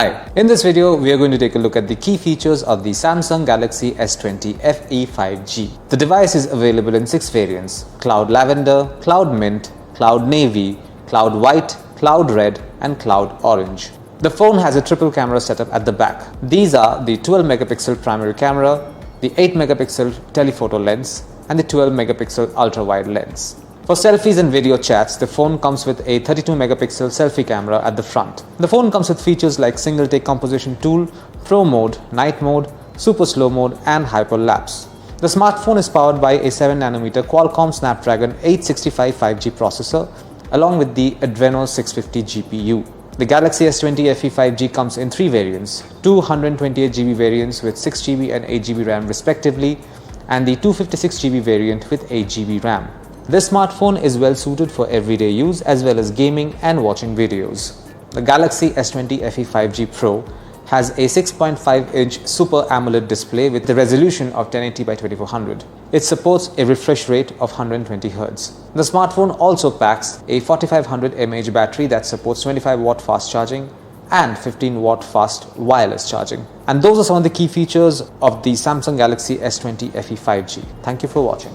Hi, in this video we are going to take a look at the key features of the Samsung Galaxy S20 FE 5G. The device is available in 6 variants: Cloud Lavender, Cloud Mint, Cloud Navy, Cloud White, Cloud Red and Cloud Orange. The phone has a triple camera setup at the back. These are the 12 megapixel primary camera, the 8 megapixel telephoto lens and the 12 megapixel ultra-wide lens. For selfies and video chats, the phone comes with a 32 megapixel selfie camera at the front. The phone comes with features like single take composition tool, pro mode, night mode, super slow mode and hyperlapse. The smartphone is powered by a 7nm Qualcomm Snapdragon 865 5G processor along with the Adreno 650 GPU. The Galaxy S20 FE 5G comes in 3 variants, two 128GB variants with 6GB and 8GB RAM respectively, and the 256GB variant with 8GB RAM. This smartphone is well suited for everyday use as well as gaming and watching videos. The Galaxy S20 FE 5G Pro has a 6.5-inch Super AMOLED display with the resolution of 1080 by 2400. It supports a refresh rate of 120Hz. The smartphone also packs a 4500 mAh battery that supports 25W fast charging and 15W fast wireless charging. And those are some of the key features of the Samsung Galaxy S20 FE 5G. Thank you for watching.